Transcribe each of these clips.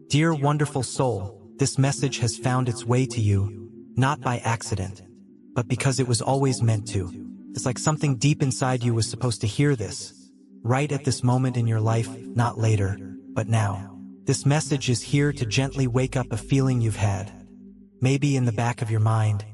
Dear wonderful soul, this message has found its way to you, not by accident, but because it was always meant to. It's like something deep inside you was supposed to hear this, right at this moment in your life, not later, but now. This message is here to gently wake up a feeling you've had, maybe in the back of your mind,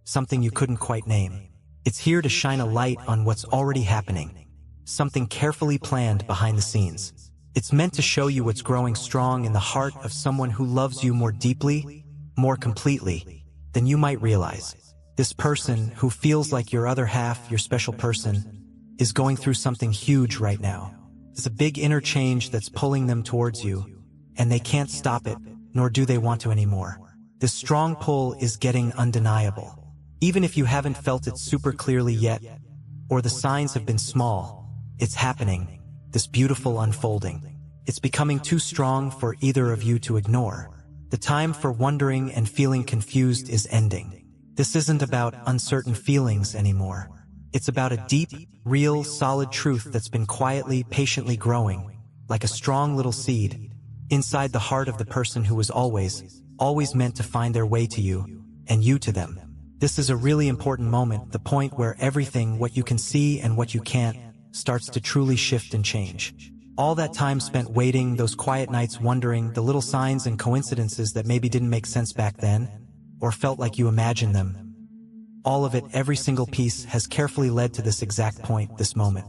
something you couldn't quite name. It's here to shine a light on what's already happening, something carefully planned behind the scenes. It's meant to show you what's growing strong in the heart of someone who loves you more deeply, more completely, than you might realize. This person, who feels like your other half, your special person, is going through something huge right now. There's a big inner change that's pulling them towards you, and they can't stop it, nor do they want to anymore. This strong pull is getting undeniable. Even if you haven't felt it super clearly yet, or the signs have been small, it's happening, this beautiful unfolding. It's becoming too strong for either of you to ignore. The time for wondering and feeling confused is ending. This isn't about uncertain feelings anymore. It's about a deep, real, solid truth that's been quietly, patiently growing, like a strong little seed, inside the heart of the person who was always meant to find their way to you, and you to them. This is a really important moment, the point where everything, what you can see and what you can't, starts to truly shift and change. All that time spent waiting, those quiet nights wondering, the little signs and coincidences that maybe didn't make sense back then, or felt like you imagined them. All of it, every single piece, has carefully led to this exact point, this moment.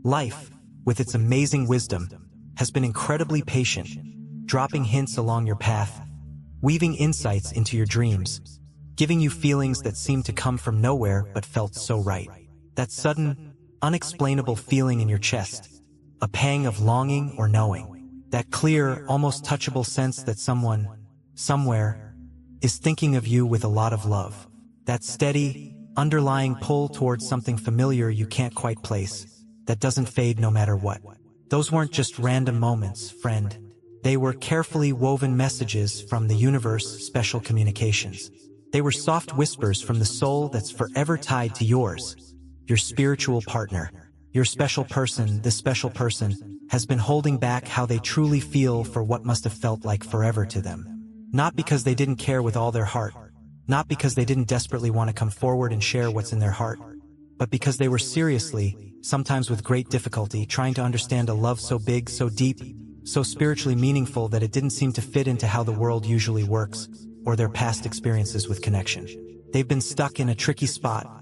Life, with its amazing wisdom, has been incredibly patient, dropping hints along your path, weaving insights into your dreams, giving you feelings that seemed to come from nowhere but felt so right. That sudden, unexplainable feeling in your chest, a pang of longing or knowing, that clear, almost touchable sense that someone, somewhere, is thinking of you with a lot of love. That steady, underlying pull towards something familiar you can't quite place, that doesn't fade no matter what. Those weren't just random moments, friend. They were carefully woven messages from the universe, special communications. They were soft whispers from the soul that's forever tied to yours, your spiritual partner. Your special person, this special person, has been holding back how they truly feel for what must have felt like forever to them. Not because they didn't care with all their heart, not because they didn't desperately want to come forward and share what's in their heart, but because they were seriously, sometimes with great difficulty, trying to understand a love so big, so deep, so spiritually meaningful that it didn't seem to fit into how the world usually works, or their past experiences with connection. They've been stuck in a tricky spot,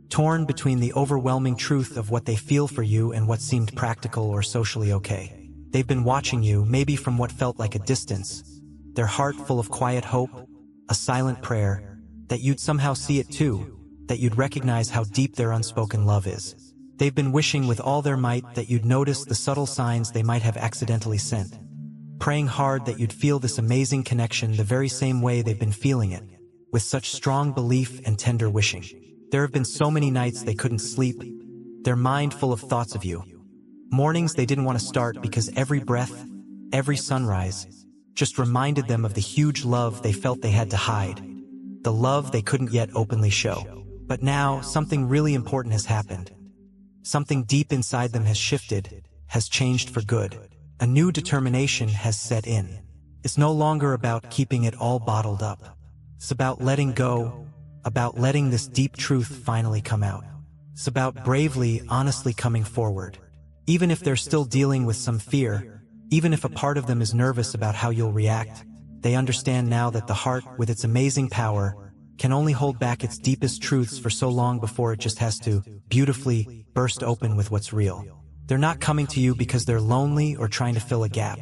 torn between the overwhelming truth of what they feel for you and what seemed practical or socially okay. They've been watching you, maybe from what felt like a distance, their heart full of quiet hope, a silent prayer, that you'd somehow see it too, that you'd recognize how deep their unspoken love is. They've been wishing with all their might that you'd notice the subtle signs they might have accidentally sent, praying hard that you'd feel this amazing connection the very same way they've been feeling it, with such strong belief and tender wishing. There have been so many nights they couldn't sleep, their mind full of thoughts of you. Mornings they didn't want to start because every breath, every sunrise, just reminded them of the huge love they felt they had to hide, the love they couldn't yet openly show. But now, something really important has happened. Something deep inside them has shifted, has changed for good. A new determination has set in. It's no longer about keeping it all bottled up. It's about letting go, about letting this deep truth finally come out. It's about bravely, honestly coming forward. Even if they're still dealing with some fear, even if a part of them is nervous about how you'll react, they understand now that the heart, with its amazing power, can only hold back its deepest truths for so long before it just has to, beautifully, burst open with what's real. They're not coming to you because they're lonely or trying to fill a gap.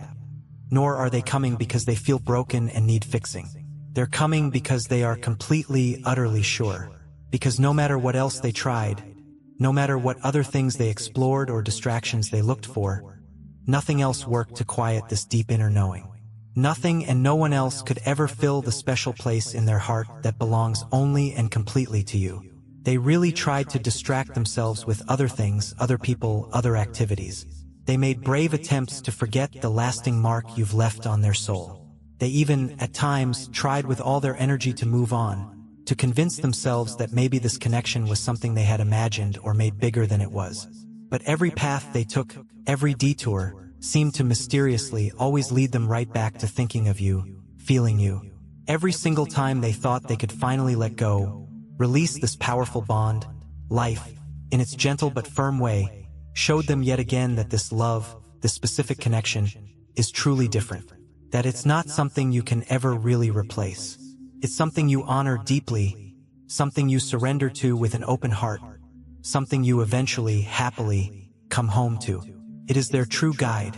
Nor are they coming because they feel broken and need fixing. They're coming because they are completely, utterly sure. Because no matter what else they tried, no matter what other things they explored or distractions they looked for, nothing else worked to quiet this deep inner knowing. Nothing and no one else could ever fill the special place in their heart that belongs only and completely to you. They really tried to distract themselves with other things, other people, other activities. They made brave attempts to forget the lasting mark you've left on their soul. They even, at times, tried with all their energy to move on, to convince themselves that maybe this connection was something they had imagined or made bigger than it was. But every path they took, every detour, seemed to mysteriously always lead them right back to thinking of you, feeling you. Every single time they thought they could finally let go, release this powerful bond, life, in its gentle but firm way, showed them yet again that this love, this specific connection, is truly different. That it's not something you can ever really replace. It's something you honor deeply, something you surrender to with an open heart, something you eventually, happily, come home to. It is their true guide,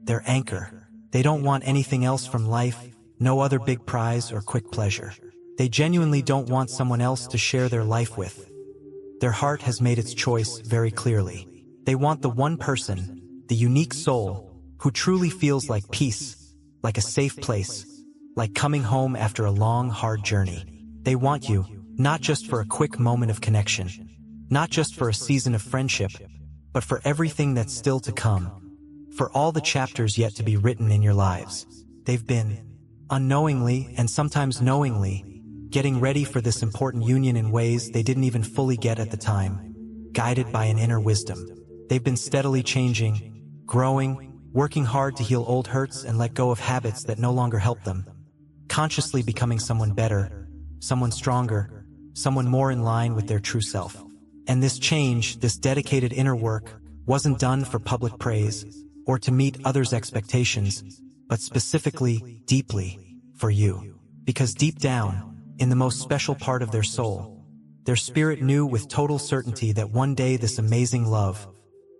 their anchor. They don't want anything else from life, no other big prize or quick pleasure. They genuinely don't want someone else to share their life with. Their heart has made its choice very clearly. They want the one person, the unique soul, who truly feels like peace, like a safe place, like coming home after a long, hard journey. They want you, not just for a quick moment of connection, not just for a season of friendship, but for everything that's still to come, for all the chapters yet to be written in your lives. They've been, unknowingly and sometimes knowingly, getting ready for this important union in ways they didn't even fully get at the time, guided by an inner wisdom. They've been steadily changing, growing, working hard to heal old hurts and let go of habits that no longer help them, consciously becoming someone better, someone stronger, someone more in line with their true self. And this change, this dedicated inner work, wasn't done for public praise or to meet others' expectations, but specifically, deeply, for you. Because deep down, in the most special part of their soul, their spirit knew with total certainty that one day this amazing love,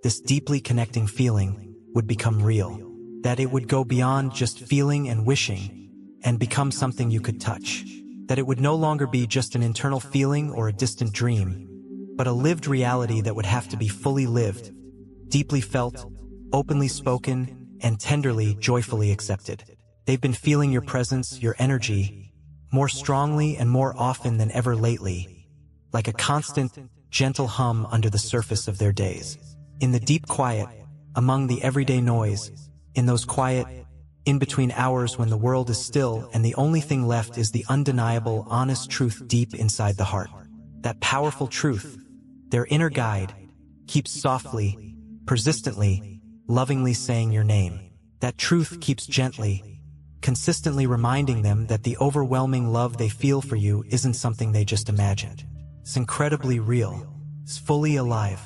this deeply connecting feeling, would become real. That it would go beyond just feeling and wishing, and become something you could touch. That it would no longer be just an internal feeling or a distant dream, but a lived reality that would have to be fully lived, deeply felt, openly spoken, and tenderly, joyfully accepted. They've been feeling your presence, your energy, more strongly and more often than ever lately, like a constant, gentle hum under the surface of their days. In the deep quiet, among the everyday noise, in those quiet, in-between hours when the world is still and the only thing left is the undeniable, honest truth deep inside the heart. That powerful truth, their inner guide, keeps softly, persistently, lovingly saying your name. That truth keeps gently, consistently reminding them that the overwhelming love they feel for you isn't something they just imagined. It's incredibly real. It's fully alive.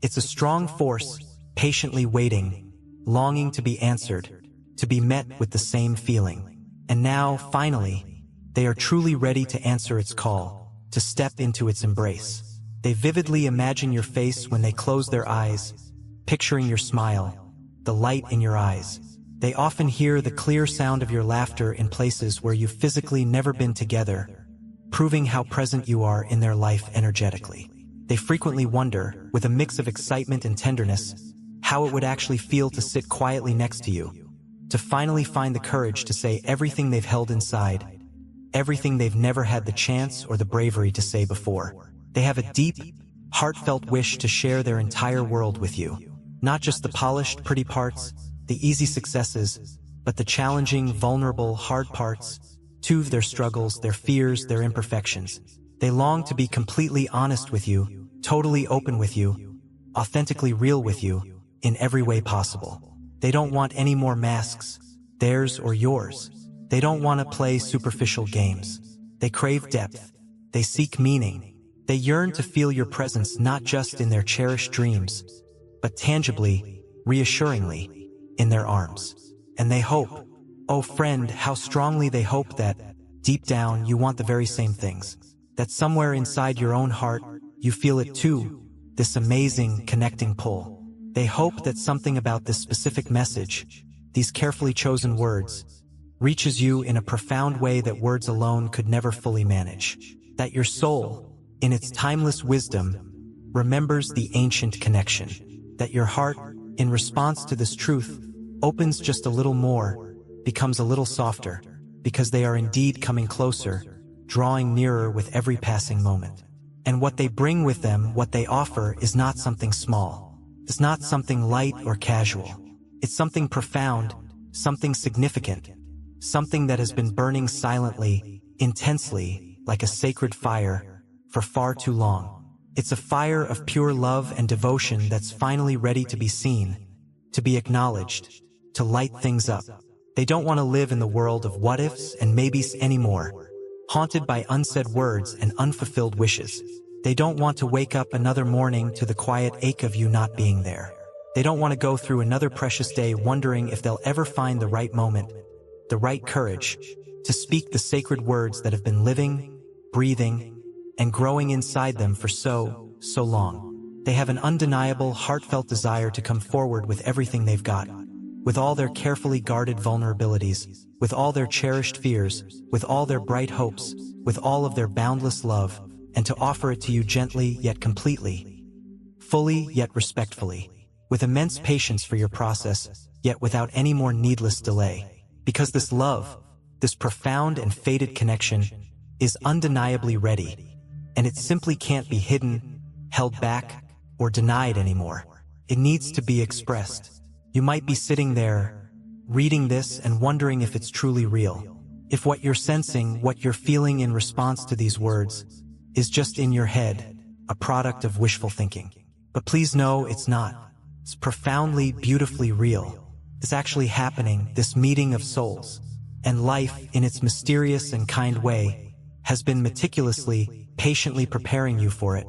It's a strong force, patiently waiting, longing to be answered, to be met with the same feeling. And now, finally, they are truly ready to answer its call, to step into its embrace. They vividly imagine your face when they close their eyes, picturing your smile, the light in your eyes. They often hear the clear sound of your laughter in places where you've physically never been together, proving how present you are in their life energetically. They frequently wonder, with a mix of excitement and tenderness, how it would actually feel to sit quietly next to you, to finally find the courage to say everything they've held inside, everything they've never had the chance or the bravery to say before. They have a deep, heartfelt wish to share their entire world with you. Not just the polished, pretty parts, the easy successes, but the challenging, vulnerable, hard parts, too, their struggles, their fears, their imperfections. They long to be completely honest with you, totally open with you, authentically real with you, in every way possible. They don't want any more masks, theirs or yours. They don't want to play superficial games. They crave depth. They seek meaning. They yearn to feel your presence not just in their cherished dreams, but tangibly, reassuringly, in their arms. And they hope, oh friend, how strongly they hope that, deep down, you want the very same things. That somewhere inside your own heart, you feel it too, this amazing, connecting pull. They hope that something about this specific message, these carefully chosen words, reaches you in a profound way that words alone could never fully manage. That your soul, in its timeless wisdom, remembers the ancient connection. That your heart, in response to this truth, opens just a little more, becomes a little softer, because they are indeed coming closer, drawing nearer with every passing moment. And what they bring with them, what they offer, is not something small. It's not something light or casual. It's something profound, something significant, something that has been burning silently, intensely, like a sacred fire, for far too long. It's a fire of pure love and devotion that's finally ready to be seen, to be acknowledged, to light things up. They don't want to live in the world of what-ifs and maybes anymore, haunted by unsaid words and unfulfilled wishes. They don't want to wake up another morning to the quiet ache of you not being there. They don't want to go through another precious day wondering if they'll ever find the right moment, the right courage, to speak the sacred words that have been living, breathing, and growing inside them for so long. They have an undeniable, heartfelt desire to come forward with everything they've got, with all their carefully guarded vulnerabilities, with all their cherished fears, with all their bright hopes, with all of their boundless love, and to offer it to you gently yet completely, fully yet respectfully, with immense patience for your process, yet without any more needless delay. Because this love, this profound and fated connection, is undeniably ready, and it simply can't be hidden, held back, or denied anymore. It needs to be expressed. You might be sitting there, reading this and wondering if it's truly real. If what you're sensing, what you're feeling in response to these words, is just in your head, a product of wishful thinking. But please know it's not. It's profoundly, beautifully real. It's actually happening, this meeting of souls. And life, in its mysterious and kind way, has been meticulously, patiently preparing you for it,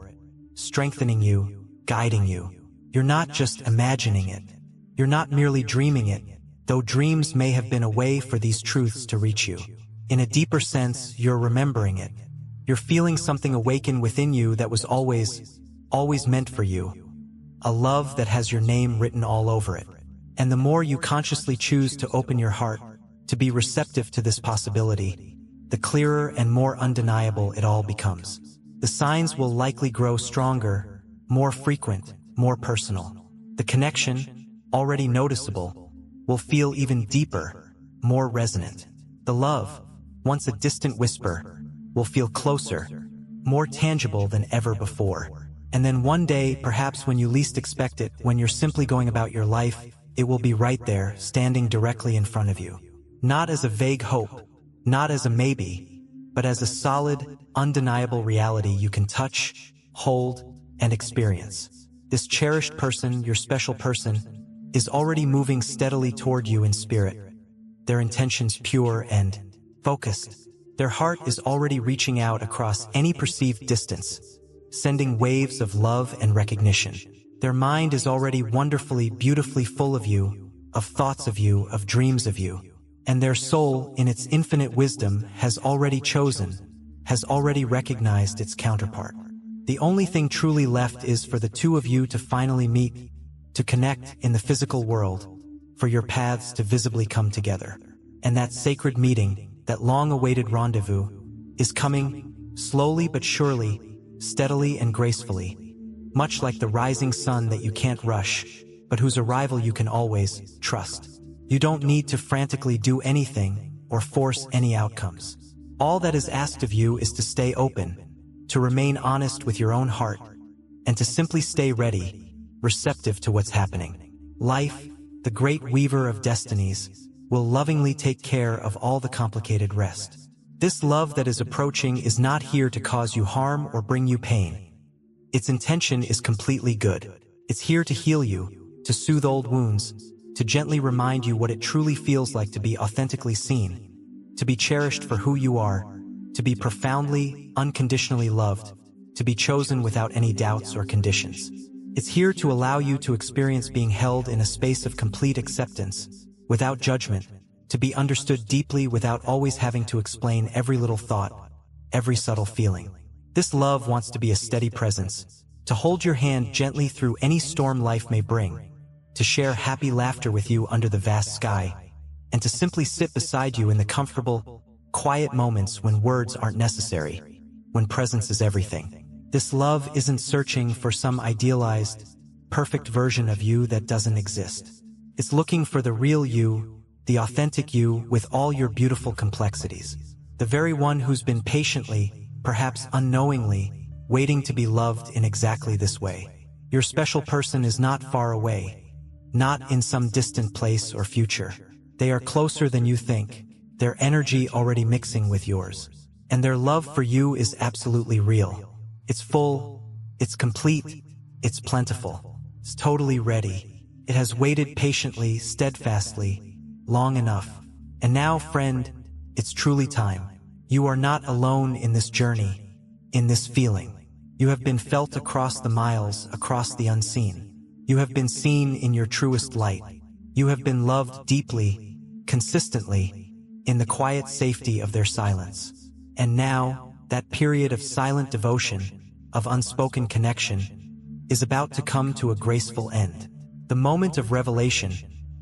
strengthening you, guiding you. You're not just imagining it. You're not merely dreaming it, though dreams may have been a way for these truths to reach you. In a deeper sense, you're remembering it. You're feeling something awaken within you that was always meant for you. A love that has your name written all over it. And the more you consciously choose to open your heart, to be receptive to this possibility, the clearer and more undeniable it all becomes. The signs will likely grow stronger, more frequent, more personal. The connection, already noticeable, will feel even deeper, more resonant. The love, once a distant whisper, will feel closer, more tangible than ever before. And then one day, perhaps when you least expect it, when you're simply going about your life, it will be right there, standing directly in front of you. Not as a vague hope, not as a maybe, but as a solid, undeniable reality you can touch, hold, and experience. This cherished person, your special person, is already moving steadily toward you in spirit, their intentions pure and focused. Their heart is already reaching out across any perceived distance, sending waves of love and recognition. Their mind is already wonderfully, beautifully full of you, of thoughts of you, of dreams of you. And their soul, in its infinite wisdom, has already recognized its counterpart. The only thing truly left is for the two of you to finally meet, to connect in the physical world, for your paths to visibly come together. And that sacred meeting, that long-awaited rendezvous, is coming, slowly but surely, steadily and gracefully, much like the rising sun that you can't rush, but whose arrival you can always trust. You don't need to frantically do anything or force any outcomes. All that is asked of you is to stay open, to remain honest with your own heart, and to simply stay ready, receptive to what's happening. Life, the great weaver of destinies, will lovingly take care of all the complicated rest. This love that is approaching is not here to cause you harm or bring you pain. Its intention is completely good. It's here to heal you, to soothe old wounds, to gently remind you what it truly feels like to be authentically seen, to be cherished for who you are, to be profoundly, unconditionally loved, to be chosen without any doubts or conditions. It's here to allow you to experience being held in a space of complete acceptance, without judgment, to be understood deeply without always having to explain every little thought, every subtle feeling. This love wants to be a steady presence, to hold your hand gently through any storm life may bring, to share happy laughter with you under the vast sky, and to simply sit beside you in the comfortable, quiet moments when words aren't necessary, when presence is everything. This love isn't searching for some idealized, perfect version of you that doesn't exist. It's looking for the real you, the authentic you with all your beautiful complexities. The very one who's been patiently, perhaps unknowingly, waiting to be loved in exactly this way. Your special person is not far away, not in some distant place or future. They are closer than you think, their energy already mixing with yours. And their love for you is absolutely real. It's full, it's complete, it's plentiful, it's totally ready. It has waited patiently, steadfastly, long enough. And now, friend, it's truly time. You are not alone in this journey, in this feeling. You have been felt across the miles, across the unseen. You have been seen in your truest light. You have been loved deeply, consistently, in the quiet safety of their silence. And now, that period of silent devotion, of unspoken connection, is about to come to a graceful end. The moment of revelation,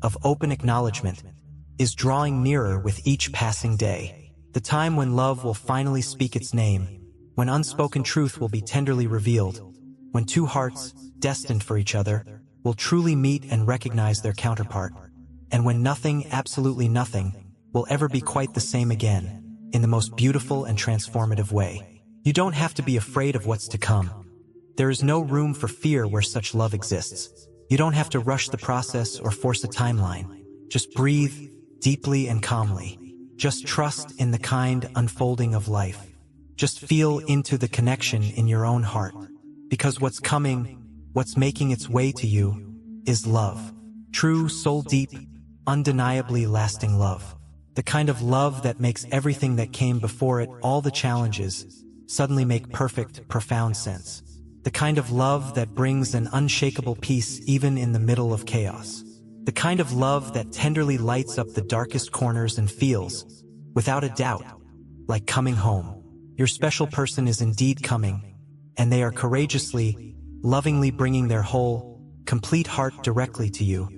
of open acknowledgement, is drawing nearer with each passing day. The time when love will finally speak its name, when unspoken truth will be tenderly revealed, when two hearts, destined for each other, will truly meet and recognize their counterpart, and when nothing, absolutely nothing, will ever be quite the same again, in the most beautiful and transformative way. You don't have to be afraid of what's to come. There is no room for fear where such love exists. You don't have to rush the process or force a timeline. Just breathe, deeply and calmly. Just trust in the kind unfolding of life. Just feel into the connection in your own heart. Because what's coming, what's making its way to you, is love. True, soul-deep, undeniably lasting love. The kind of love that makes everything that came before it, all the challenges, suddenly make perfect, profound sense. The kind of love that brings an unshakable peace even in the middle of chaos. The kind of love that tenderly lights up the darkest corners and feels, without a doubt, like coming home. Your special person is indeed coming, and they are courageously, lovingly bringing their whole, complete heart directly to you,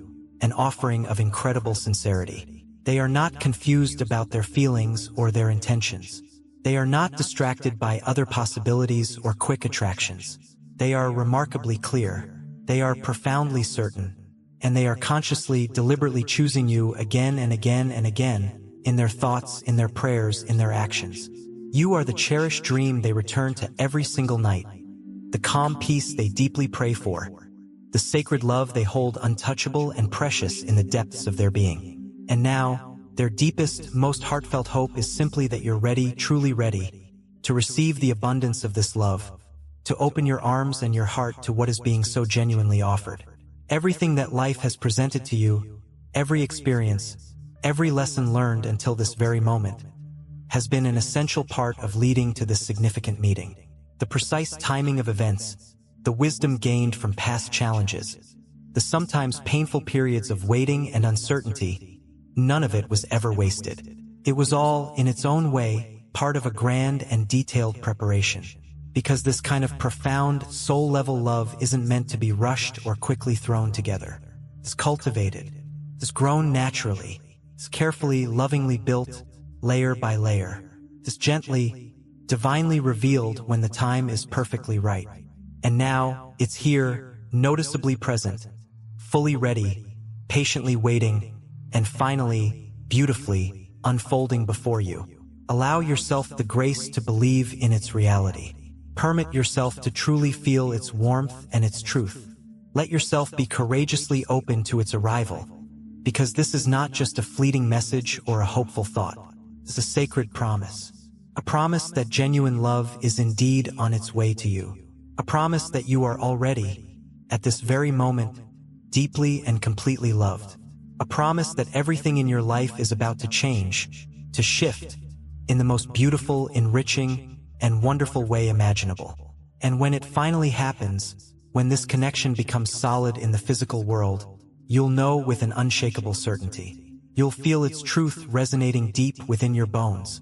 an offering of incredible sincerity. They are not confused about their feelings or their intentions. They are not distracted by other possibilities or quick attractions. They are remarkably clear. They are profoundly certain. And they are consciously, deliberately choosing you again and again and again, in their thoughts, in their prayers, in their actions. You are the cherished dream they return to every single night, the calm peace they deeply pray for, the sacred love they hold untouchable and precious in the depths of their being. And now, their deepest, most heartfelt hope is simply that you're ready, truly ready, to receive the abundance of this love, to open your arms and your heart to what is being so genuinely offered. Everything that life has presented to you, every experience, every lesson learned until this very moment, has been an essential part of leading to this significant meeting. The precise timing of events, the wisdom gained from past challenges, the sometimes painful periods of waiting and uncertainty, none of it was ever wasted. It was all, in its own way, part of a grand and detailed preparation. Because this kind of profound, soul-level love isn't meant to be rushed or quickly thrown together. It's cultivated. It's grown naturally. It's carefully, lovingly built, layer by layer. It's gently, divinely revealed when the time is perfectly right. And now, it's here, noticeably present, fully ready, patiently waiting, and finally, beautifully, unfolding before you. Allow yourself the grace to believe in its reality. Permit yourself to truly feel its warmth and its truth. Let yourself be courageously open to its arrival, because this is not just a fleeting message or a hopeful thought. It's a sacred promise. A promise that genuine love is indeed on its way to you. A promise that you are already, at this very moment, deeply and completely loved. A promise that everything in your life is about to change, to shift, in the most beautiful, enriching, and wonderful way imaginable. And when it finally happens, when this connection becomes solid in the physical world, you'll know with an unshakable certainty. You'll feel its truth resonating deep within your bones,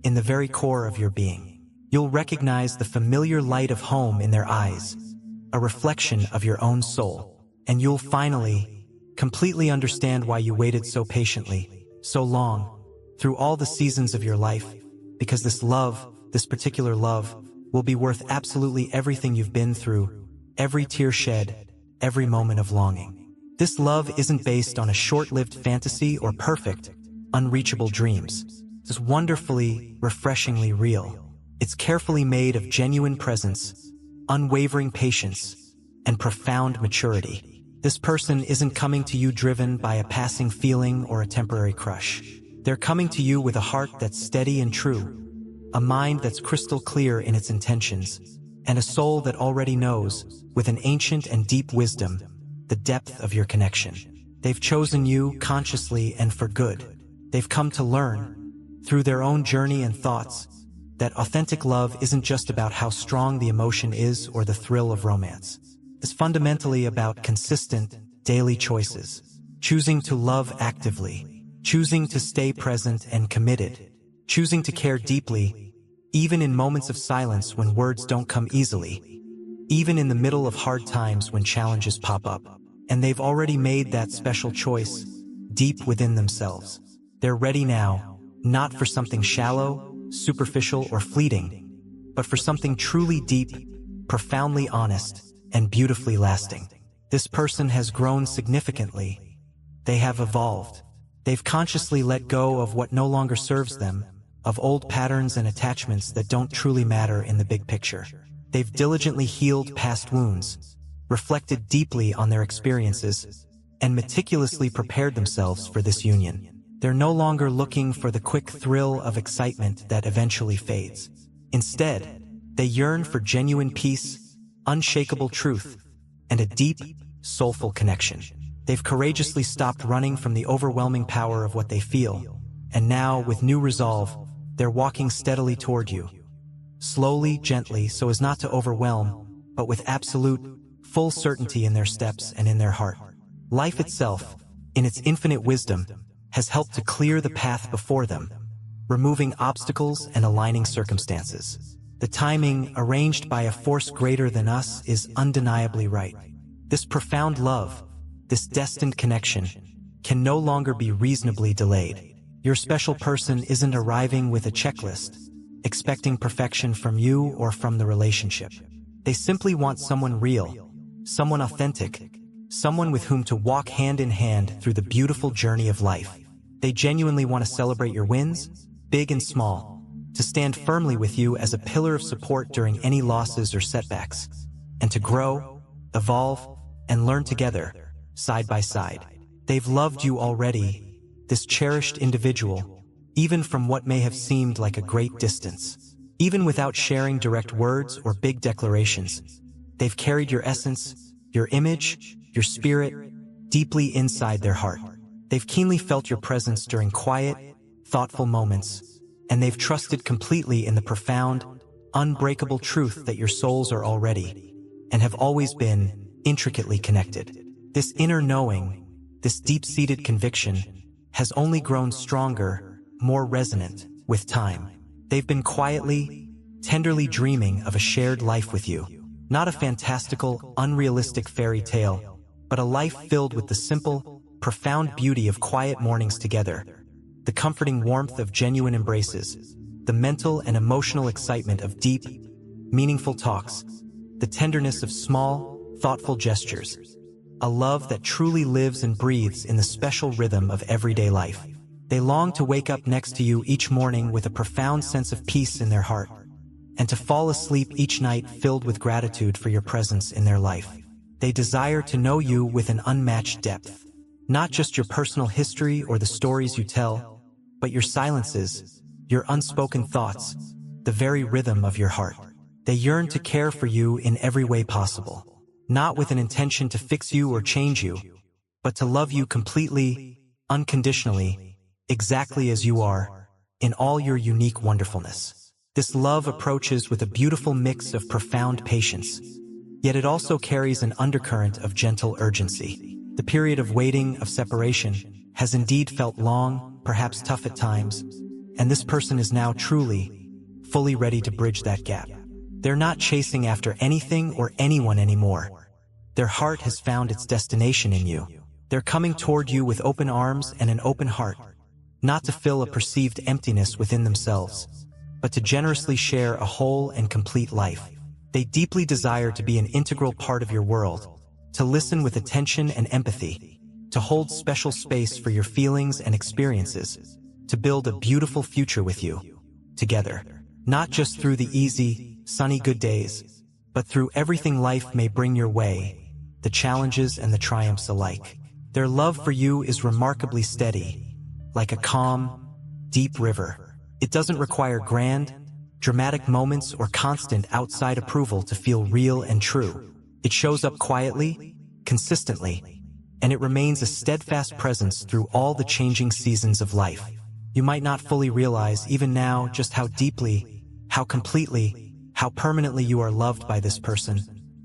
in the very core of your being. You'll recognize the familiar light of home in their eyes, a reflection of your own soul. And you'll finally, completely understand why you waited so patiently, so long, through all the seasons of your life, because this love, this particular love, will be worth absolutely everything you've been through, every tear shed, every moment of longing. This love isn't based on a short-lived fantasy or perfect, unreachable dreams. It's wonderfully, refreshingly real. It's carefully made of genuine presence, unwavering patience, and profound maturity. This person isn't coming to you driven by a passing feeling or a temporary crush. They're coming to you with a heart that's steady and true, a mind that's crystal clear in its intentions, and a soul that already knows, with an ancient and deep wisdom, the depth of your connection. They've chosen you consciously and for good. They've come to learn, through their own journey and thoughts, that authentic love isn't just about how strong the emotion is or the thrill of romance. It's fundamentally about consistent, daily choices. Choosing to love actively, choosing to stay present and committed, choosing to care deeply, even in moments of silence when words don't come easily, even in the middle of hard times when challenges pop up. And they've already made that special choice, deep within themselves. They're ready now, not for something shallow, superficial, or fleeting, but for something truly deep, profoundly honest, and beautifully lasting. This person has grown significantly. They have evolved. They've consciously let go of what no longer serves them, of old patterns and attachments that don't truly matter in the big picture. They've diligently healed past wounds, reflected deeply on their experiences, and meticulously prepared themselves for this union. They're no longer looking for the quick thrill of excitement that eventually fades. Instead, they yearn for genuine peace, unshakable truth, and a deep, soulful connection. They've courageously stopped running from the overwhelming power of what they feel, and now, with new resolve, they're walking steadily toward you. Slowly, gently, so as not to overwhelm, but with absolute, full certainty in their steps and in their heart. Life itself, in its infinite wisdom, has helped to clear the path before them, removing obstacles and aligning circumstances. The timing, arranged by a force greater than us, is undeniably right. This profound love, this destined connection, can no longer be reasonably delayed. Your special person isn't arriving with a checklist, expecting perfection from you or from the relationship. They simply want someone real, someone authentic, someone with whom to walk hand in hand through the beautiful journey of life. They genuinely want to celebrate your wins, big and small, to stand firmly with you as a pillar of support during any losses or setbacks, and to grow, evolve, and learn together, side by side. They've loved you already, this cherished individual, even from what may have seemed like a great distance. Even without sharing direct words or big declarations, they've carried your essence, your image, your spirit, deeply inside their heart. They've keenly felt your presence during quiet, thoughtful moments, and they've trusted completely in the profound, unbreakable truth that your souls are already, and have always been, intricately connected. This inner knowing, this deep-seated conviction, has only grown stronger, more resonant, with time. They've been quietly, tenderly dreaming of a shared life with you. Not a fantastical, unrealistic fairy tale, but a life filled with the simple, profound beauty of quiet mornings together, the comforting warmth of genuine embraces, the mental and emotional excitement of deep, meaningful talks, the tenderness of small, thoughtful gestures, a love that truly lives and breathes in the special rhythm of everyday life. They long to wake up next to you each morning with a profound sense of peace in their heart, and to fall asleep each night filled with gratitude for your presence in their life. They desire to know you with an unmatched depth, not just your personal history or the stories you tell, but your silences, your unspoken thoughts, the very rhythm of your heart. They yearn to care for you in every way possible, not with an intention to fix you or change you, but to love you completely, unconditionally, exactly as you are, in all your unique wonderfulness. This love approaches with a beautiful mix of profound patience, yet it also carries an undercurrent of gentle urgency. The period of waiting, of separation, has indeed felt long, perhaps tough at times, and this person is now truly, fully ready to bridge that gap. They're not chasing after anything or anyone anymore. Their heart has found its destination in you. They're coming toward you with open arms and an open heart, not to fill a perceived emptiness within themselves, but to generously share a whole and complete life. They deeply desire to be an integral part of your world, to listen with attention and empathy, to hold special space for your feelings and experiences, to build a beautiful future with you, together. Not just through the easy, sunny good days, but through everything life may bring your way, the challenges and the triumphs alike. Their love for you is remarkably steady, like a calm, deep river. It doesn't require grand, dramatic moments or constant outside approval to feel real and true. It shows up quietly, consistently, and it remains a steadfast presence through all the changing seasons of life. You might not fully realize even now just how deeply, how completely, how permanently you are loved by this person,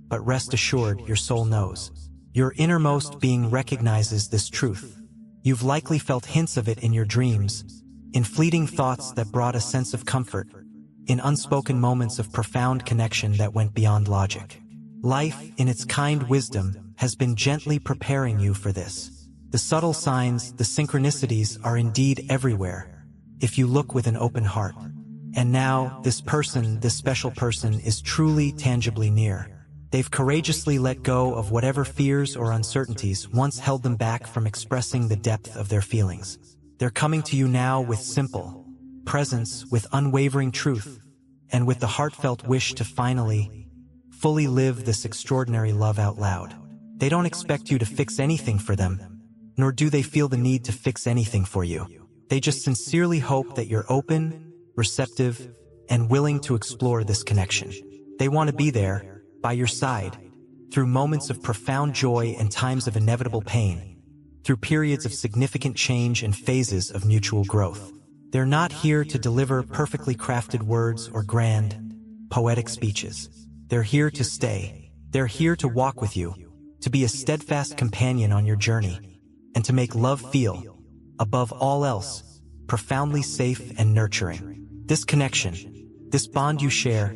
but rest assured your soul knows. Your innermost being recognizes this truth. You've likely felt hints of it in your dreams, in fleeting thoughts that brought a sense of comfort, in unspoken moments of profound connection that went beyond logic. Life, in its kind wisdom, has been gently preparing you for this. The subtle signs, the synchronicities are indeed everywhere, if you look with an open heart. And now, this person, this special person, is truly tangibly near. They've courageously let go of whatever fears or uncertainties once held them back from expressing the depth of their feelings. They're coming to you now with simple presence, with unwavering truth, and with the heartfelt wish to finally, fully live this extraordinary love out loud. They don't expect you to fix anything for them, nor do they feel the need to fix anything for you. They just sincerely hope that you're open, receptive, and willing to explore this connection. They want to be there, by your side, through moments of profound joy and times of inevitable pain, through periods of significant change and phases of mutual growth. They're not here to deliver perfectly crafted words or grand, poetic speeches. They're here to stay. They're here to walk with you, to be a steadfast companion on your journey, and to make love feel, above all else, profoundly safe and nurturing. This connection, this bond you share,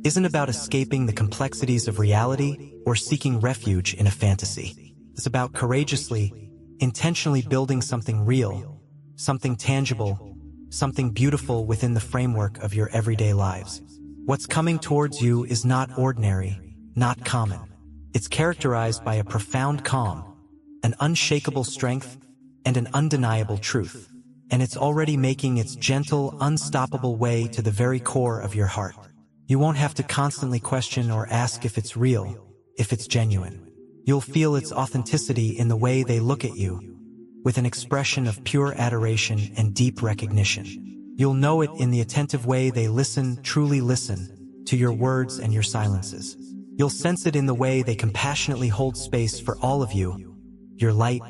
isn't about escaping the complexities of reality or seeking refuge in a fantasy. It's about courageously, intentionally building something real, something tangible, something beautiful within the framework of your everyday lives. What's coming towards you is not ordinary, not common. It's characterized by a profound calm, an unshakable strength, and an undeniable truth. And it's already making its gentle, unstoppable way to the very core of your heart. You won't have to constantly question or ask if it's real, if it's genuine. You'll feel its authenticity in the way they look at you, with an expression of pure adoration and deep recognition. You'll know it in the attentive way they listen, truly listen, to your words and your silences. You'll sense it in the way they compassionately hold space for all of you, your light,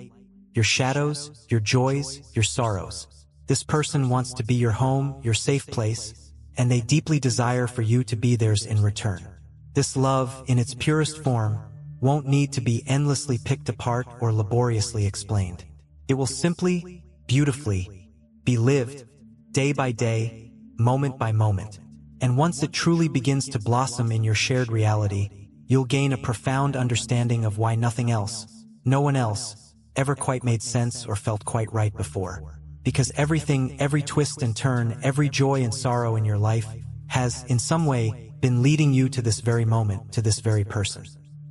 your shadows, your joys, your sorrows. This person wants to be your home, your safe place, and they deeply desire for you to be theirs in return. This love, in its purest form, won't need to be endlessly picked apart or laboriously explained. It will simply, beautifully, be lived, day by day, moment by moment. And once it truly begins to blossom in your shared reality, you'll gain a profound understanding of why nothing else, no one else, ever quite made sense or felt quite right before. Because everything, every twist and turn, every joy and sorrow in your life has, in some way, been leading you to this very moment, to this very person.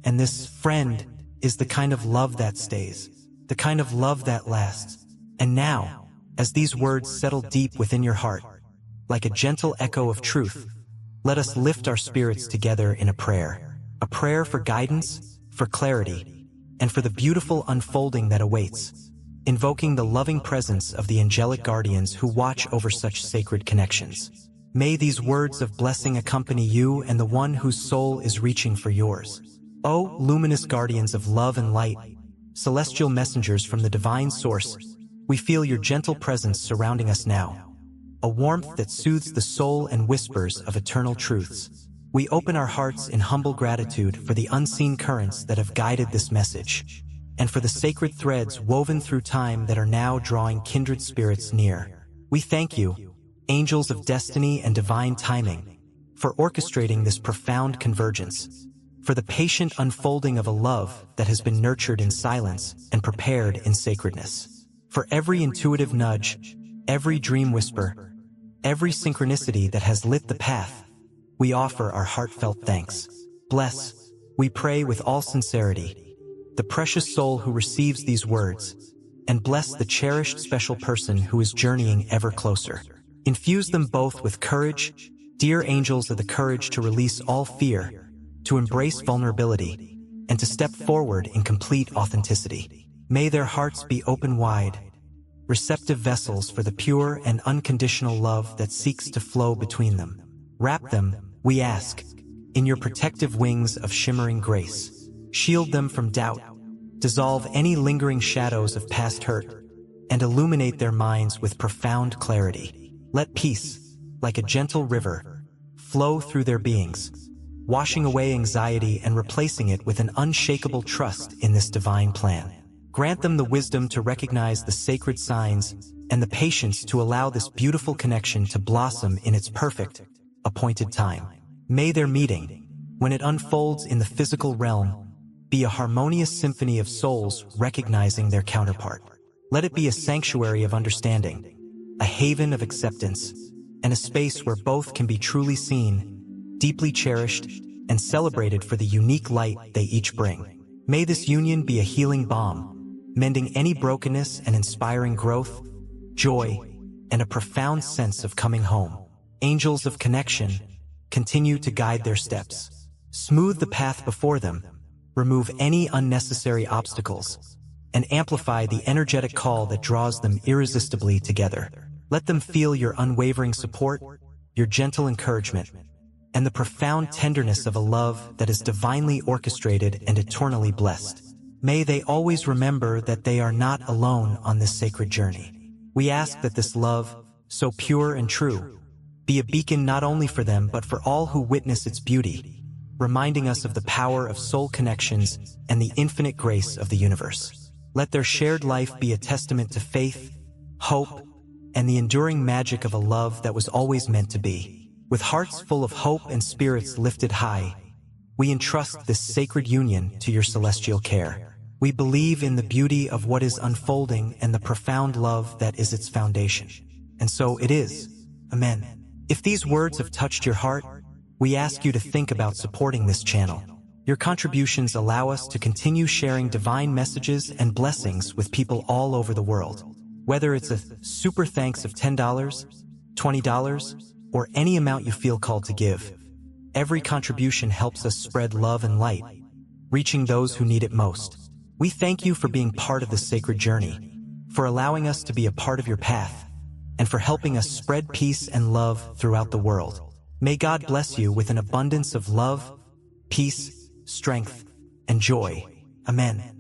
And this friend is the kind of love that stays, the kind of love that lasts. And now, as these words settle deep within your heart, like a gentle echo of truth, let us lift our spirits together in a prayer for guidance, for clarity, and for the beautiful unfolding that awaits, invoking the loving presence of the angelic guardians who watch over such sacred connections. May these words of blessing accompany you and the one whose soul is reaching for yours. O luminous guardians of love and light, celestial messengers from the divine source, we feel your gentle presence surrounding us now, a warmth that soothes the soul and whispers of eternal truths. We open our hearts in humble gratitude for the unseen currents that have guided this message, and for the sacred threads woven through time that are now drawing kindred spirits near. We thank you, angels of destiny and divine timing, for orchestrating this profound convergence, for the patient unfolding of a love that has been nurtured in silence and prepared in sacredness. For every intuitive nudge, every dream whisper, every synchronicity that has lit the path, we offer our heartfelt thanks. Bless, we pray with all sincerity, the precious soul who receives these words, and bless the cherished special person who is journeying ever closer. Infuse them both with courage, dear angels of the courage to release all fear, to embrace vulnerability, and to step forward in complete authenticity. May their hearts be open wide, receptive vessels for the pure and unconditional love that seeks to flow between them. Wrap them, we ask, in your protective wings of shimmering grace. Shield them from doubt, dissolve any lingering shadows of past hurt, and illuminate their minds with profound clarity. Let peace, like a gentle river, flow through their beings, washing away anxiety and replacing it with an unshakable trust in this divine plan. Grant them the wisdom to recognize the sacred signs and the patience to allow this beautiful connection to blossom in its perfect, appointed time. May their meeting, when it unfolds in the physical realm, be a harmonious symphony of souls recognizing their counterpart. Let it be a sanctuary of understanding, a haven of acceptance, and a space where both can be truly seen, deeply cherished, and celebrated for the unique light they each bring. May this union be a healing balm, mending any brokenness and inspiring growth, joy, and a profound sense of coming home. Angels of connection, continue to guide their steps. Smooth the path before them, remove any unnecessary obstacles, and amplify the energetic call that draws them irresistibly together. Let them feel your unwavering support, your gentle encouragement, and the profound tenderness of a love that is divinely orchestrated and eternally blessed. May they always remember that they are not alone on this sacred journey. We ask that this love, so pure and true, be a beacon not only for them but for all who witness its beauty, reminding us of the power of soul connections and the infinite grace of the universe. Let their shared life be a testament to faith, hope, and the enduring magic of a love that was always meant to be. With hearts full of hope and spirits lifted high, we entrust this sacred union to your celestial care. We believe in the beauty of what is unfolding and the profound love that is its foundation. And so it is. Amen. If these words have touched your heart, we ask you to think about supporting this channel. Your contributions allow us to continue sharing divine messages and blessings with people all over the world. Whether it's a super thanks of $10, $20, or any amount you feel called to give, every contribution helps us spread love and light, reaching those who need it most. We thank you for being part of this sacred journey, for allowing us to be a part of your path, and for helping us spread peace and love throughout the world. May God bless you with an abundance of love, peace, strength, and joy. Amen.